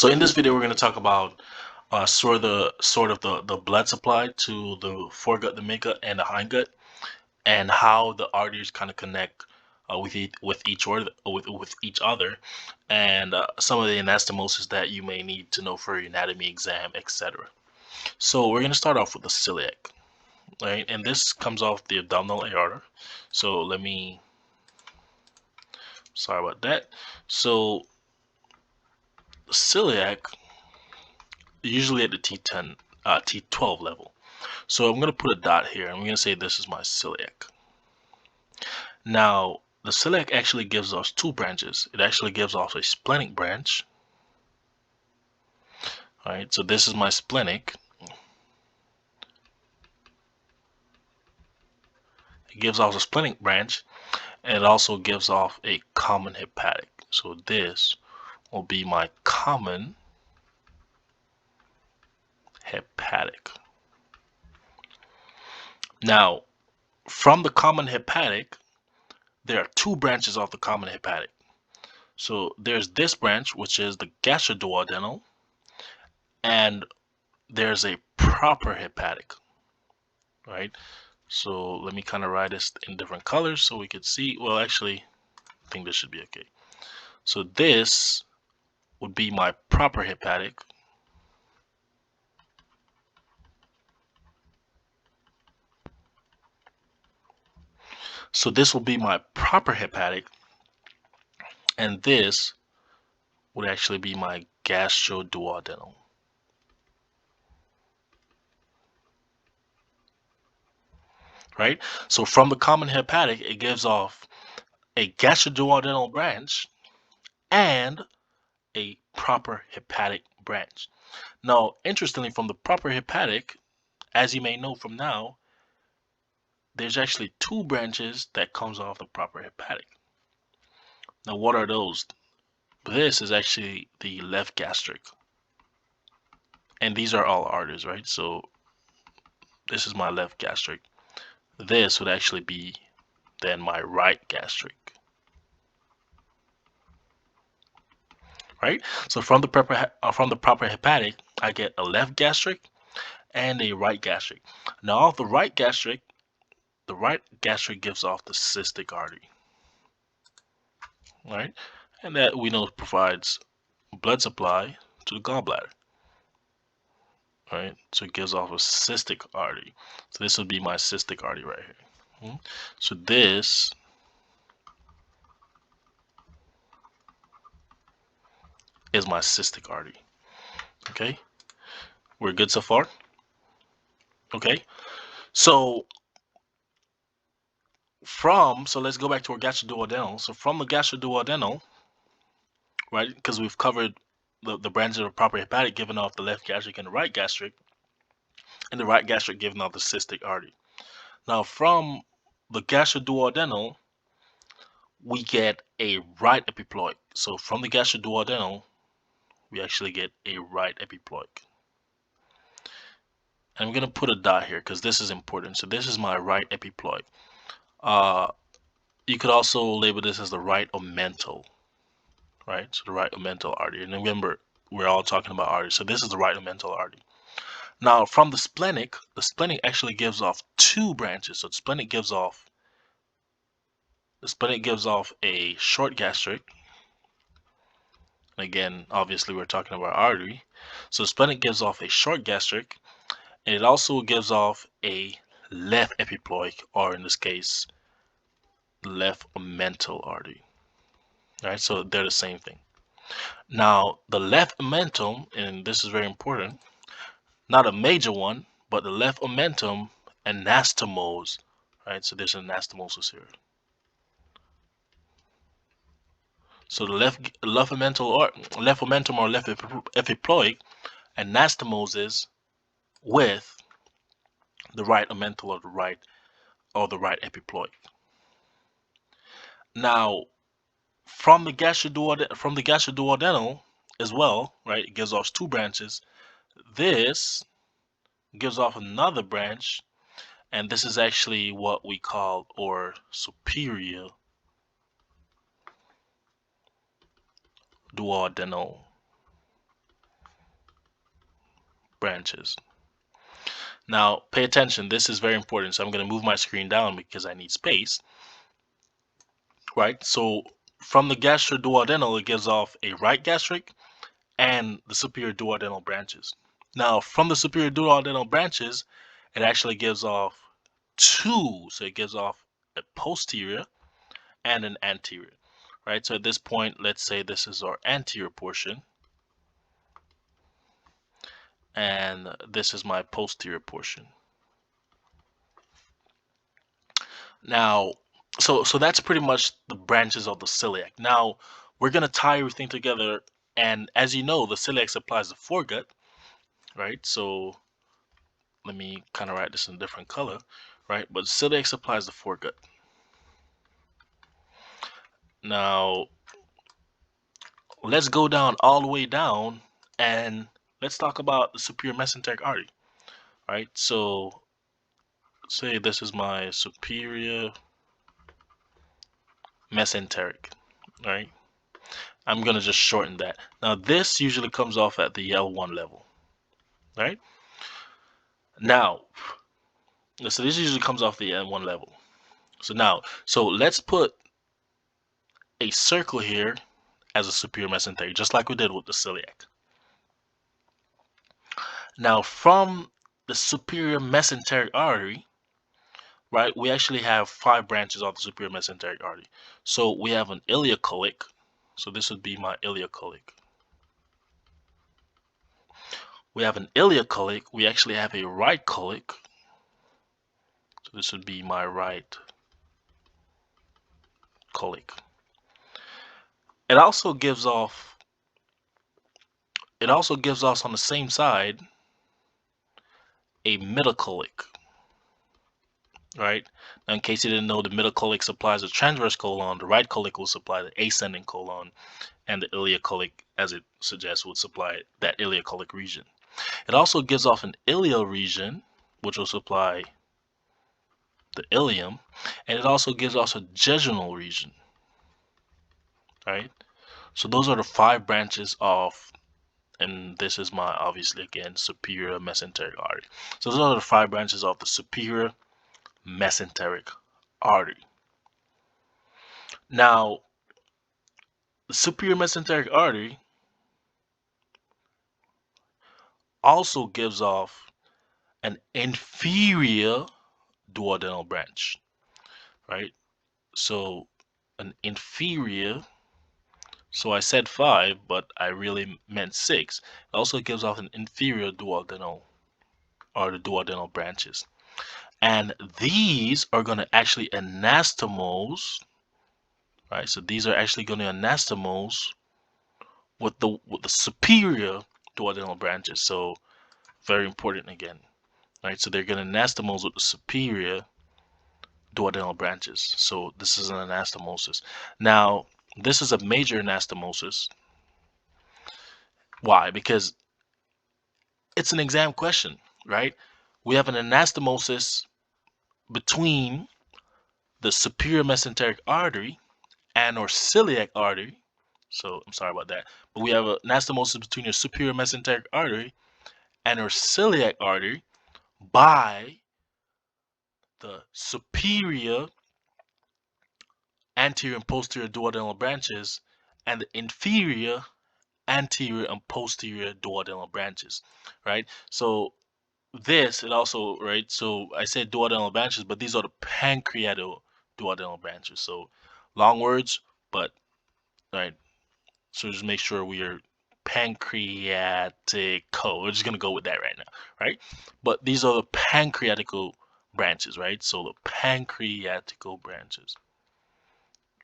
So in this video, we're going to talk about sort of the blood supply to the foregut, the midgut, and the hindgut, and how the arteries kind of connect with each other, and some of the anastomosis that you may need to know for your anatomy exam, etc. So we're going to start off with the celiac, right? And this comes off the abdominal aorta. So sorry about that. So the celiac, usually at the T10, T12 level. So I'm going to put a dot here. I'm going to say this is my celiac. Now, the celiac actually gives us two branches. It actually gives off a splenic branch. All right, so this is my splenic. It gives off a splenic branch, and it also gives off a common hepatic. So this will be my common hepatic. Now, from the common hepatic, there are two branches of the common hepatic. So there's this branch, which is the gastroduodenal, and there's a proper hepatic, right? So let me kind of write this in different colors so we could see. Well, actually, I think this should be okay. So this would be my proper hepatic. So this will be my proper hepatic, and this would actually be my gastroduodenal. Right? So from the common hepatic, it gives off a gastroduodenal branch and a proper hepatic branch. Now, interestingly, from the proper hepatic, as you may know from now, there's actually two branches that comes off the proper hepatic. Now, what are those? This is actually the left gastric. And these are all arteries, right? So this is my left gastric. This would actually be then my right gastric. Right? So from the proper hepatic, I get a left gastric and a right gastric. Now, off the right gastric gives off the cystic artery. Right? And that we know provides blood supply to the gallbladder. Right? So it gives off a cystic artery. So this would be my cystic artery right here. So this is my cystic artery. Okay? We're good so far? Okay? So let's go back to our gastroduodenal. So from the gastroduodenal, right, because we've covered the branches of the proper hepatic giving off the left gastric and the right gastric, and the right gastric giving off the cystic artery. Now from the gastroduodenal, we get a right epiploid. So from the gastroduodenal, we actually get a right epiploid. And I'm going to put a dot here because this is important. So this is my right epiploid. You could also label this as the right omental, right? So the right omental artery. And remember, we're all talking about arteries. So this is the right omental artery. Now, from the splenic actually gives off two branches. So the splenic gives off a short gastric. And again, obviously, we're talking about artery. So the splenic gives off a short gastric, and it also gives off a left epiploid, or in this case, left omental artery. All right, so they're the same thing. Now, the left omentum, and this is very important, not a major one, but the left omentum anastomose, right? So there's an anastomosis here. So the left omentum or left epiploid anastomoses with the right omental or the right epiploid. Now, from the gastroduodenal as well, right? It gives off two branches. This gives off another branch, and this is actually what we call or superior duodenal. branches. Now, pay attention. This is very important. So I'm going to move my screen down because I need space. Right? So from the gastroduodenal, it gives off a right gastric and the superior duodenal branches. Now, from the superior duodenal branches, it actually gives off two. So it gives off a posterior and an anterior. Right? So at this point, let's say this is our anterior portion. And this is my posterior portion. Now, so that's pretty much the branches of the celiac. Now, we're going to tie everything together, and as you know, the celiac supplies the foregut, right? So let me kind of write this in a different color, right? But celiac supplies the foregut. Now, let's go down all the way down, and let's talk about the superior mesenteric artery, right? So say this is my superior mesenteric, right? I'm going to just shorten that. Now, this usually comes off at the L1 level, right? Now, so this usually comes off the L1 level. So let's put a circle here as a superior mesenteric, just like we did with the celiac. Now, from the superior mesenteric artery, right, we actually have 5 branches of the superior mesenteric artery. So we have an iliacoelic. So this would be my iliacoelic. We have an iliacoelic. We actually have a right colic. So this would be my right colic. It also gives off on the same side a middle colic. Right? Now, in case you didn't know, the middle colic supplies the transverse colon, the right colic will supply the ascending colon, and the iliacoelic, as it suggests, would supply that iliacoelic region. It also gives off an iliac region, which will supply the ilium, and it also gives off a jejunal region. Right? So those are the 5 branches of, and this is my, obviously again, superior mesenteric artery. So those are the 5 branches of the superior mesenteric artery. Now, the superior mesenteric artery also gives off an inferior duodenal branch, right? So an inferior, so I said 5, but I really meant 6. It also gives off an inferior duodenal, or the duodenal branches. And these are going to actually anastomose, right? So these are actually going to anastomose with the superior duodenal branches. So very important again, right? So they're going to anastomose with the superior duodenal branches. So this is an anastomosis. Now, this is a major anastomosis. Why? Because it's an exam question, right? We have an anastomosis between the superior mesenteric artery and or celiac artery. So I'm sorry about that. But we have an anastomosis between your superior mesenteric artery and or celiac artery by the superior anterior and posterior duodenal branches and the inferior anterior and posterior duodenal branches, right? So it also, right? So I said duodenal branches, but these are the pancreatic duodenal branches. So long words, but right. So just make sure we are pancreatico. We're just gonna go with that right now, right? But these are the pancreatical branches, right? So the pancreatical branches,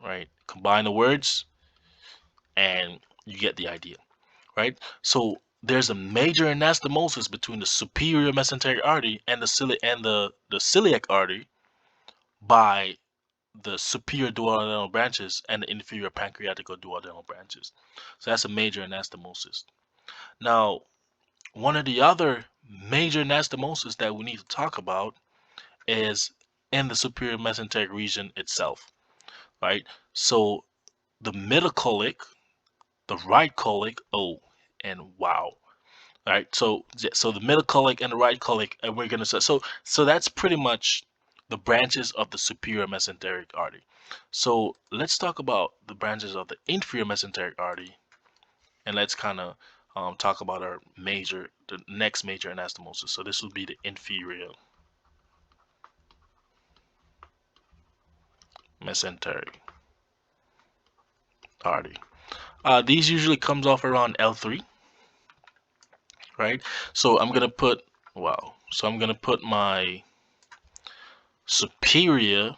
right? Combine the words, and you get the idea, right? So there's a major anastomosis between the superior mesenteric artery and the celiac artery by the superior duodenal branches and the inferior pancreatical duodenal branches. So that's a major anastomosis. Now, one of the other major anastomosis that we need to talk about is in the superior mesenteric region itself, right? So the middle colic, the right colic, oh, and wow. right? So the middle colic and the right colic, and we're gonna so that's pretty much the branches of the superior mesenteric artery. So let's talk about the branches of the inferior mesenteric artery, and let's kind of talk about the next major anastomosis. So this would be the inferior mesenteric artery. These usually comes off around L3, right? So I'm gonna put So I'm gonna put my superior.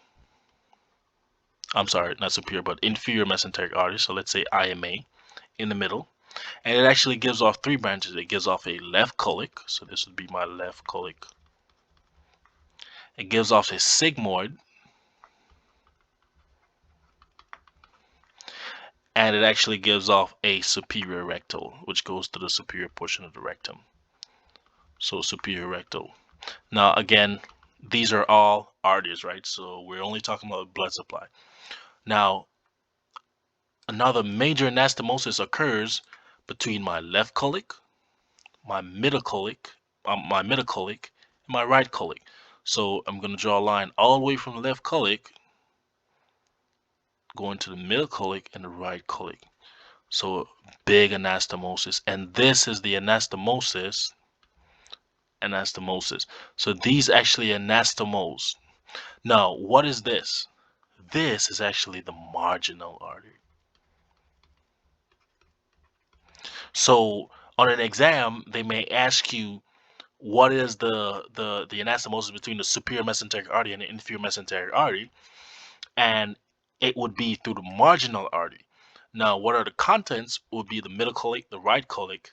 I'm sorry, not superior, but inferior mesenteric artery. So let's say IMA in the middle, and it actually gives off three branches. It gives off a left colic, so this would be my left colic. It gives off a sigmoid, and it actually gives off a superior rectal, which goes to the superior portion of the rectum. So superior rectal. Now again, these are all arteries, right? So we're only talking about blood supply. Now, another major anastomosis occurs between my left colic, my middle colic, and my right colic. So I'm going to draw a line all the way from the left colic going to the middle colic and the right colic. So big anastomosis, and this is the anastomosis. So these actually anastomose. Now, what is this? This is actually the marginal artery. So on an exam, they may ask you what is the anastomosis between the superior mesenteric artery and the inferior mesenteric artery, and it would be through the marginal artery. Now, what are the contents? Would be the middle colic, the right colic,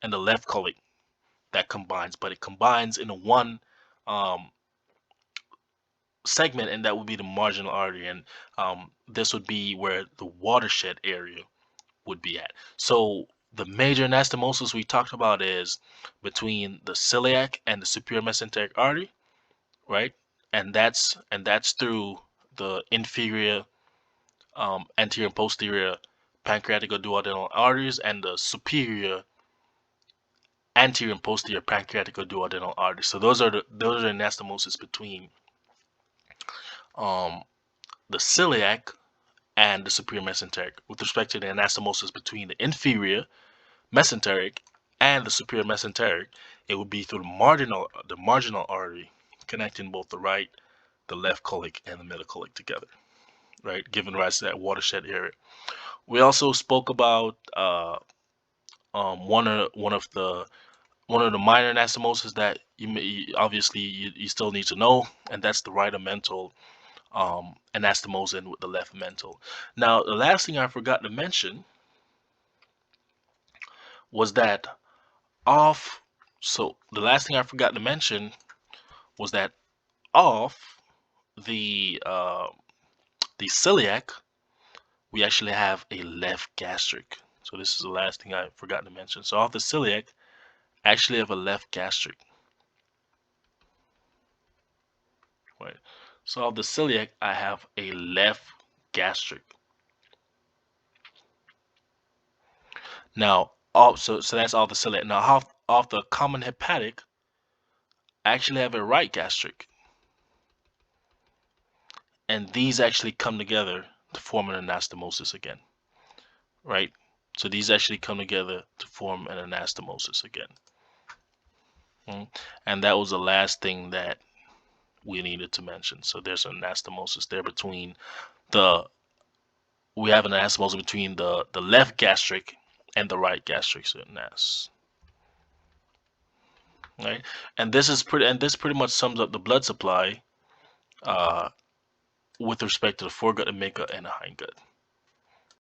and the left colic that combines, but it combines in one um, segment, and that would be the marginal artery, and this would be where the watershed area would be at. So the major anastomosis we talked about is between the celiac and the superior mesenteric artery, right? And that's through the inferior, anterior and posterior pancreatic or duodenal arteries, and the superior anterior and posterior pancreatic or duodenal arteries. So those are the anastomosis between um, the celiac and the superior mesenteric. With respect to the anastomosis between the inferior mesenteric and the superior mesenteric, it would be through the marginal artery connecting both the left colic and the middle colic together, right? Giving rise to that watershed area. We also spoke about one of the minor anastomosis that obviously you still need to know, and that's the right mental anastomosis with the left mental. Now, the last thing I forgot to mention was that off. So the last thing I forgot to mention was that off the celiac, we actually have a left gastric. So this is the last thing I forgot to mention. So off the celiac, I actually have a left gastric. Right. So off the celiac, I have a left gastric. Now, so that's all the celiac. Now, off the common hepatic, I actually have a right gastric, and these actually come together to form an anastomosis again, right? So these actually come together to form an anastomosis again. And that was the last thing that we needed to mention. So there's an anastomosis there between we have an anastomosis between the left gastric and the right gastric. So right? And this pretty much sums up the blood supply with respect to the foregut, the midgut, and the hindgut.